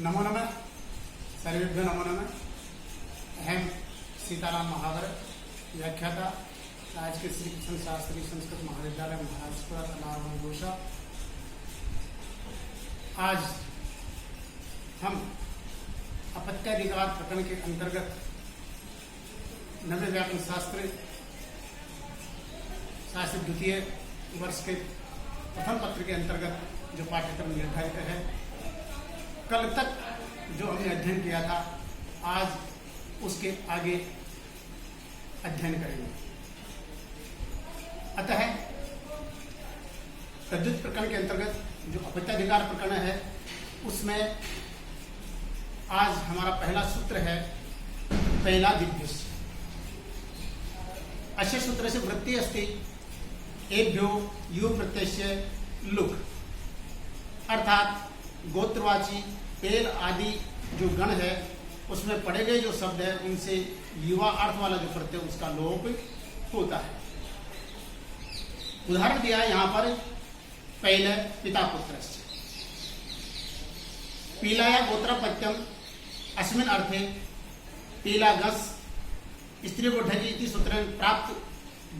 नमो नमः, सर्वेभ्यो नमो नमः। अहम सीताराम महावर, व्याख्याता, राजकीय श्री कृष्ण शास्त्री संस्कृत महाविद्यालय महाराजपुरा नारायण घोषा। आज हम अपत्याधिकार प्रकरण के अंतर्गत नवे व्याकरण शास्त्र द्वितीय वर्ष के प्रथम पत्र के अंतर्गत जो पाठ्यक्रम निर्धारित है, कल तक जो हमने अध्ययन किया था, आज उसके आगे अध्ययन करेंगे। अतः तद्धित प्रकरण के अंतर्गत जो अपत्याधिकार प्रकरण है, उसमें आज हमारा पहला सूत्र है पहला दिव्य। अस्य सूत्र से वृत्ति अस्ति एभ्यो यु प्रत्यय लुक, अर्थात गोत्रवाची पेल आदि जो गण है उसमें पढ़े गए जो शब्द है उनसे युवा अर्थ वाला जो प्रत्यय उसका लोप होता है। उदाहरण दिया है यहाँ पर पहले पिता पुत्र पीलाया गोत्रपत्यम अस्मिन अर्थे पीला गस स्त्री को ढकी इति सूत्र प्राप्त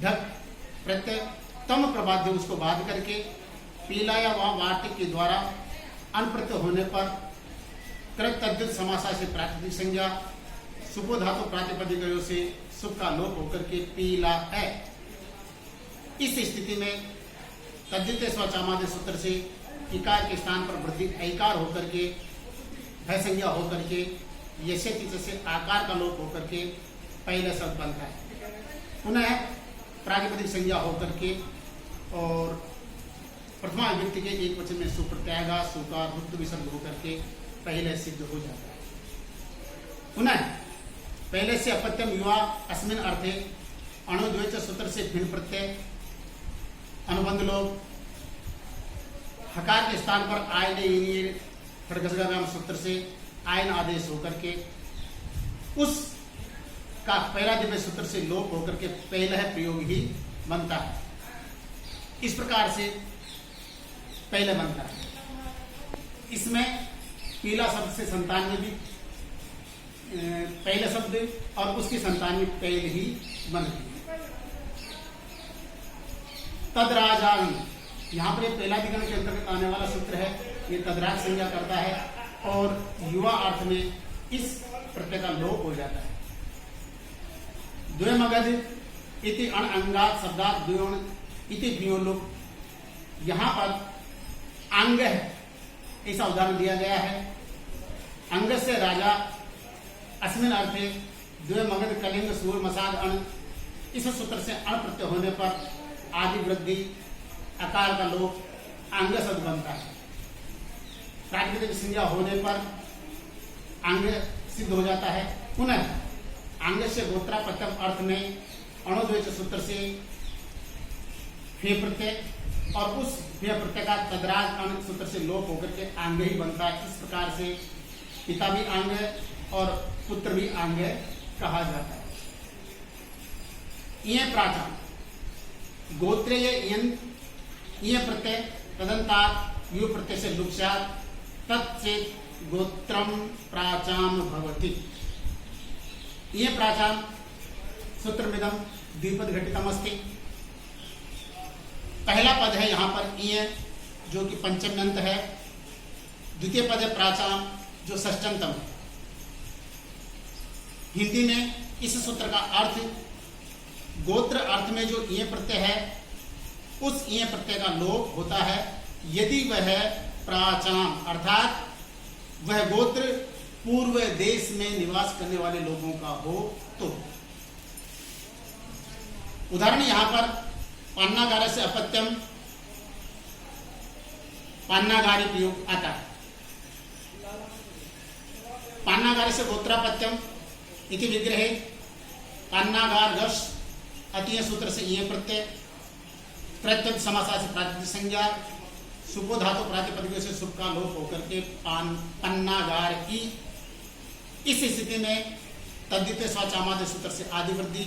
ढक प्रत्यय तम प्रबाध्य उसको बाध करके पीलाया व वार्तिक के द्वारा अनप्रत्यय होने पर कृत तद्धित समासा से प्रातिपदिक संज्ञा सुपो धातु प्रातिपदिक से सुप का लोप होकर के पीला है। इस स्थिति में तद्धित स्वचामादि सूत्र से इकार के स्थान पर वृद्धि ऐकार होकर के भय संज्ञा होकर के यशेति से आकार का लोप होकर के पहले शब्द बनता है। पुनः प्रातिपदिक संज्ञा होकर के और प्रथमा विभक्ति के एक वचन में सुप्रत्यागा सुकार रुद्ध विसर्ग होकर के पहले सिद्ध हो जाता है। पुनः पहले से अपत्यम युवा अस्मिन अर्थे अणुद्वैत सूत्र से भिन्न प्रत्यय अनुबंध लोग हकार के स्थान पर आयन खड़गसगाम सूत्र से आयन आदेश होकर के उस का पहला दिव्य सूत्र से लोप होकर के पहला है प्रयोग ही बनता है। इस प्रकार से पहले बनता है। इसमें पीला शब्द से संतान में भी पहले शब्द और उसकी संतान में पहले ही बनती है। तदराजावी यहाँ पर पहला दिगण के अंतर्गत आने वाला सूत्र है, ये तदराज संज्ञा करता है और युवा अर्थ में इस प्रत्यय का लोप हो जाता है। द्वयमगध इति अण अंगात शब्दात द्वयोन इति द्वयोलोप, यहाँ पर अंग है ऐसा उदाहरण दिया गया है। अंग से राजा अस्मिन अर्थे द्वय मगध कलिंग सूर मसाद अण, इस सूत्र से अण प्रत्यय होने पर आदि वृद्धि अकार का लोप अंग शब्द बनता है। प्रातिपदिक संज्ञा होने पर अंग सिद्ध हो जाता है। पुनः अंग से गोत्रापत्यम अर्थ में अणुद्वैत सूत्र से फे प्रत्यय और उस प्रत्यय का तदराज अंग सूत्र से लोप होकर के अंग ही बनता है। इस प्रकार से पिता भी अंग है और पुत्र भी अंग है कहा जाता है। ये प्राचम गोत्रे ये प्रत्यय तदंतात यु प्रत्यय से लुप्स्यात् तत्चेत गोत्रम प्राचाम भवति। ये प्राचाम सूत्रमिदं द्विपद घटितम अस्ति। पहला पद है यहाँ पर ये जो कि पंचम्यंत है, द्वितीय पद है प्राचाम जो षष्ठ्यंतम है। हिंदी में इस सूत्र का अर्थ गोत्र अर्थ में जो ये प्रत्यय है उस ये प्रत्यय का लोप होता है यदि वह प्राचाम अर्थात वह गोत्र पूर्व देश में निवास करने वाले लोगों का हो तो। उदाहरण यहां पर पान्नागार से अपत्यम पान्नागारी प्रयोग आता है। पान्नागार से गोत्रापत्यम इति विग्रहे पान्नागार गश अतीय सूत्र से ये प्रत्यय प्रत्यय समासा से प्रातिपदिक संज्ञा सुपो धातु प्रातिपदिक से सुप का लोप होकर के पन्नागार की। इस स्थिति में तद्धित स्वचामादि सूत्र से आदि वृद्धि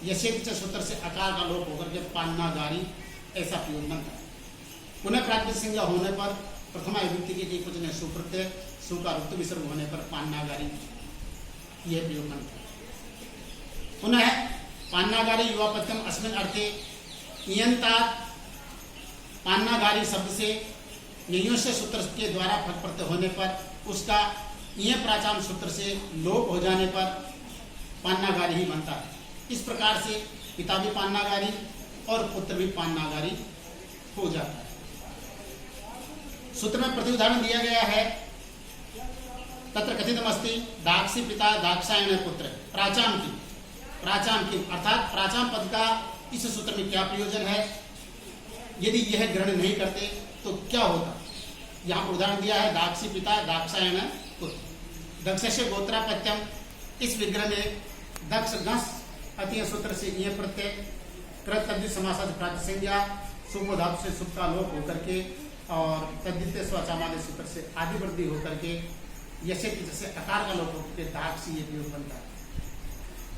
यशेत सूत्र से अकार का लोप होकर के पान्नागारी ऐसा प्रयोग बनता है। पुनः प्रातिपदिक संज्ञा होने पर प्रथमा विभक्ति के एक वचन सुप्रत्यय सु का ऋतु विसर्ग होने पर पान्नागारी यह प्रयोग बनता है। पुनः पान्नागारी युवापत्यम अस्मिन् अर्थे इयंतात पान्नागारी शब्द से ययोस्य सूत्र के द्वारा फट प्रत्यय होने पर उसका इय प्राचाम सूत्र से लोप हो जाने पर पान्नागारी ही बनता है। इस प्रकार से पिता भी पान्नागारी और पुत्र भी पान्नागारी हो जाता है। सूत्र में प्रति उदाहरण दिया गया है, तत्र कथितमस्ति दाक्षी पिता दाक्षायण पुत्र प्राचाम की अर्थात प्राचाम पद का इस सूत्र में क्या प्रयोजन है, यदि यह ग्रहण नहीं करते तो क्या होता। यहाँ पर उदाहरण दिया है दाक्षी पिता दाक्षायण पुत्र। दक्षस्य गोत्रापत्यम, इस विग्रह में दक्ष गस अतीय सूत्र से ये प्रत्यय कृत तद्धित समासार्थ प्राप्त संज्ञा सुबो धातु से सुख का लोप होकर के और तद्धित स्वचामादि सूत्र से आदि वृद्धि होकर के यसे जैसे अकार का लोप होकर के दाक्षी ये प्रयोग बनता है।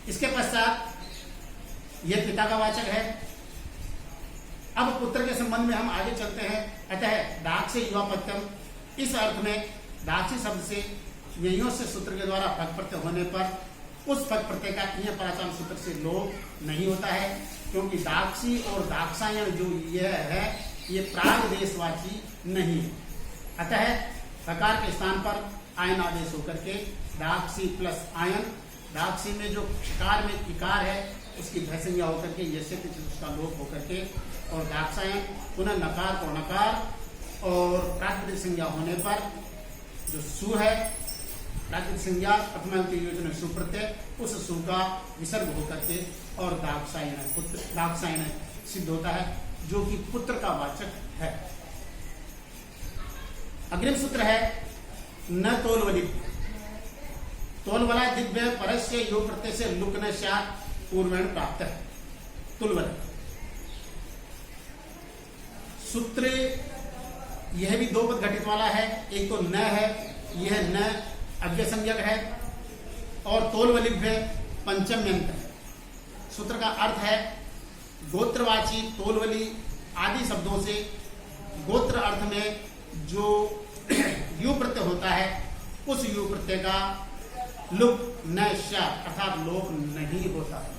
इसके पश्चात यह पिता का वाचक है। अब पुत्र के संबंध में हम आगे चलते हैं। अतः दाक्ष युवापत्यम, इस अर्थ में दाक्षी शब्द से ययों से सूत्र के द्वारा फक प्रत्यय होने पर उस फक प्रत्यय का इय प्राचाम सूत्र से लोप नहीं होता है, क्योंकि दाक्षी और दाक्षायण जो यह है ये प्राग देशवाची नहीं है। अतः फकार के स्थान पर आयन आदेश होकर के दाक्षी प्लस आयन, दाक्षी में जो कार में इकार है उसकी भयसंज्ञा होकर के यसे उसका लोप होकर के और दाक्षायन पुनः नकार को नकार और प्राकृतिक संज्ञा होने पर जो सु है प्राकृतिक संज्ञा प्रथमा योजना सुप्रत्यय, उस सु का विसर्ग होकर के और दाक्षायन सिद्ध होता है जो कि पुत्र का वाचक है। अग्रिम सूत्र है न तोलवली, तोलवला दिव्य परस्य योग प्रत्यय से लुक न शात पूर्वेण प्राप्त है। तुलवल सूत्र यह भी दो पद घटित वाला है, एक तो न है, यह न अव्यय संज्ञक है और तोलवलिभ्य पंचम्यंत है। सूत्र का अर्थ है गोत्रवाची तोलवली आदि शब्दों से गोत्र अर्थ में जो यू प्रत्यय होता है उस यू प्रत्यय का लुक न श अर्थात लोप नहीं होता है।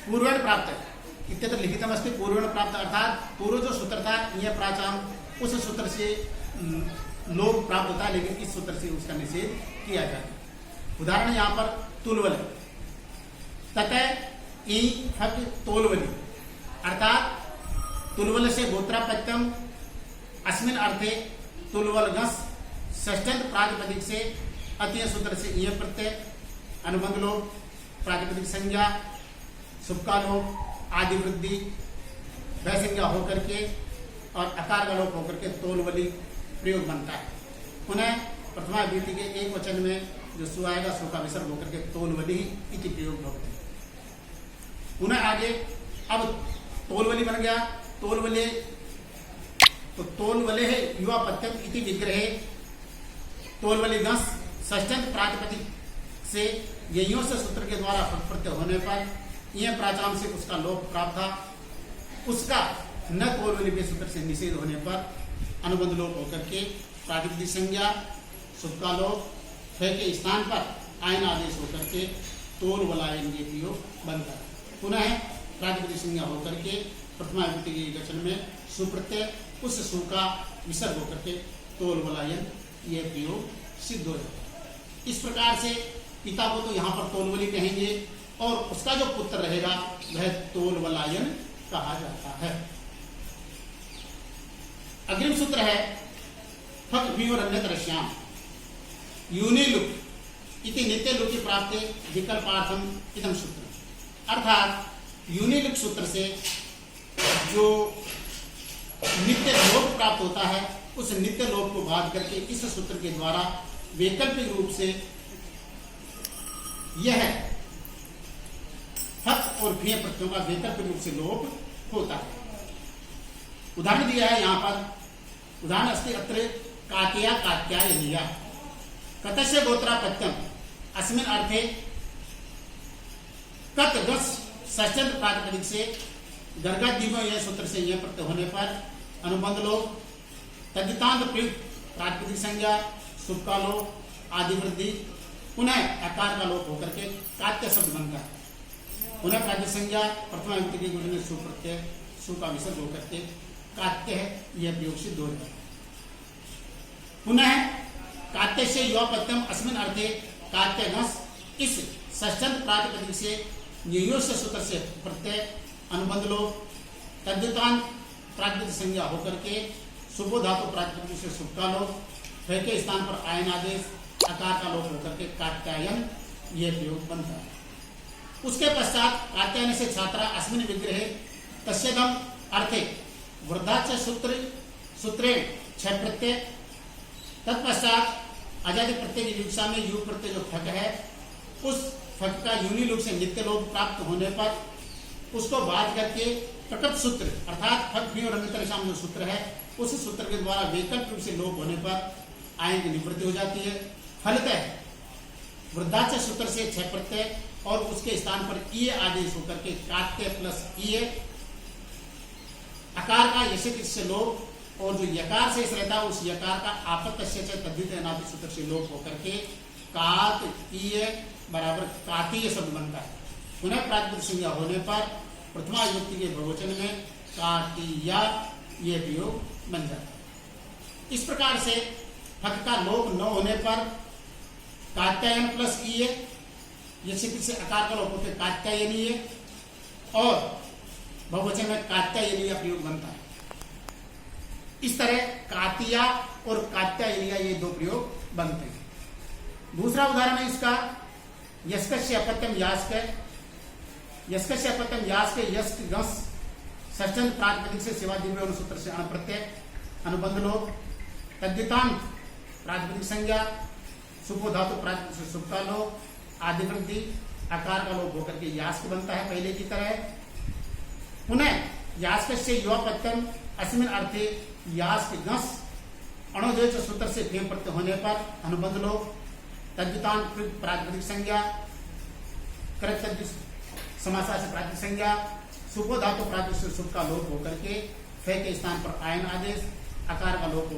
पूर्वेण प्राप्त इत्यत्र लिखितम अस्ति पूर्वेण प्राप्त अर्थात पूर्व जो सूत्र था यह प्राचाम उस सूत्र से लोप प्राप्त होता है, लेकिन इस सूत्र से उसका निषेध किया जाता है। उदाहरण यहाँ पर तुलवल ततः ई फक तोलवली अर्थात तुलवल से गोत्रापत्यम अस्मिन अर्थे तुलवलगस षष्ठ्यंत प्रातिपदिक से अतीय सूत्र से यह प्रत्यय अनुबंध लोप प्रातिपदिक संज्ञा सुबका लोप आदि वृद्धि वह संज्ञा होकर के और अकार का लोप होकर के तोलवली प्रयोग बनता है। पुनः प्रथमा विभक्ति के एक वचन में जो सु आएगा सु का विसर्ग होकर के तोलवली इति प्रयोग होता है। पुनः आगे अब तोलवली बन गया, तोलवले तो तोलवले है युवापत्यम इति विग्रहे तोलवली गस षष्ठ्यंत प्रातिपदिक से ययों से सूत्र के द्वारा प्रत्यय होने पर यह प्राचाम से उसका लोप प्राप्त था, उसका न तोलवली के सूत्र से निषेध होने पर अनुबंध लोप होकर के प्रातिपदिक संज्ञा सुबका लोप के स्थान पर आयन आदेश होकर के तोलवलायन ये प्रयोग बनता है। पुनः प्रातिपदिक संज्ञा होकर के प्रथमा विभक्ति के वचन में सुप्रत्यय उस सु का विसर्ग होकर के तोलवलायन यह प्रयोग सिद्ध हो जाता है। इस प्रकार से पिता को तो यहाँ पर तोलवली कहेंगे और उसका जो पुत्र रहेगा वह तोलवलायन कहा जाता है। अग्रिम सूत्र है फक भी और अन्यत्र श्याम यूनि लुक इति नित्य लुक की प्राप्ति विकल्पार्थम इदम सूत्र अर्थात यूनि लुक सूत्र से जो नित्य लोप प्राप्त होता है उस नित्य लोप को बाध करके इस सूत्र के द्वारा वैकल्पिक रूप से यह फक और भीय प्रत्ययों का वैकल्पिक रूप से लोप होता है। उदाहरण दिया है यहाँ पर, उदाहरण अस्ति अत्र कात्या कात्यायनिया कतस्य गोत्रापत्यम अस्मिन् अर्थे कत गस षष्ठ्यंत प्रातिपदिक से गर्गादीपो यह सूत्र से यह प्रत्यय होने पर अनुबंध लोप तद्धितांत प्रयुक्त प्रातिपदिक संज्ञा शुभ का लोप आदि वृद्धि पुनः आकार का लोप होकर के कात्य शब्द बनता है। पुनः प्रातिपदिक संज्ञा प्रथमा विभक्ति के गुण में सु प्रत्यय सु का विसर्ग होकर के कात्य है, यह प्रयोग सिद्ध हो जाता है। पुनः कात्य से युवा प्रत्यम अस्मिन अर्थे कात्य घस इस षष्ठंत प्रातिपदिक से नियोश सूत्र से प्रत्यय अनुबंध लोप तद्धितांत प्रातिपदिक संज्ञा होकर के शुभो धातु प्रातिपदिक से शुभ का लोप फिर के स्थान पर आयन आदेश आकार का लोप होकर के कात्यायन यह प्रयोग बनता है। उसके पश्चात कात्यायन से छात्रा अस्मिन विग्रह तस्यदम अर्थे वृद्धाच सूत्रे छह प्रत्यय तत्पश्चात आजादी प्रत्यय की विवक्षा में यु प्रत्यय जो फक है उस फक का यूनि लोप से नित्य लोप प्राप्त होने पर उसको बाध करके प्रकट सूत्र अर्थात फक भी और अन्यतर शाम जो सूत्र है उस सूत्र के द्वारा वैकल्पिक रूप से लोप होने पर आयन की निवृत्ति हो जाती है। फलतः वृद्धाच सूत्र से छह प्रत्यय और उसके स्थान पर ईय आदेश होकर के कात्य प्लस ईय आकार का यशित से लोप और जो यकार से रहता है उस यकार का आपत्य तद्धित नाभि सूत्र से लोप होकर के कात ईय बराबर कातीय शब्द बनता है। पुनः प्रातिपदिक संज्ञा होने पर प्रथमा विभक्ति के बहुवचन में कातीया ये प्रयोग बन जाता है। इस प्रकार से फक का लोप न होने पर कात्यायन प्लस ईय यशित से आकार का लोप होकर कात्यायनीय और बहुवचन में कात्यायनीय प्रयोग बनता है। इस तरह कातिया और कात्यायनीय ये दो प्रयोग बनते हैं। दूसरा उदाहरण है इसका यस्कस्य अपत्यम यास्क यस्कस्य अपत्यम यास्क यस्क गस षष्ठंत प्रातिपदिक से सेवा दिव्य सूत्र से अणप्रत्यय अनुबंध लोप तद्धितांत प्रातिपदिक संज्ञा सुपो धातु प्रातिपदिक से सुप का लोप आदि वृद्धि आकार का लोप होकर के यास्क बनता है पहले की तरह। पुनः यास्क से युवा प्रत्यम अस्मिन अर्थे यास्क गस अणोदेश सूत्र से फेम प्रत्यय होने पर अनुबंध लोप तद्धितांत प्रातिपदिक संज्ञा कृत समासा से प्रातिपदिक संज्ञा सुपो धातु प्रातिपदिक से सुप का लोप होकर के फे के स्थान पर आयन आदेश आकार का लोप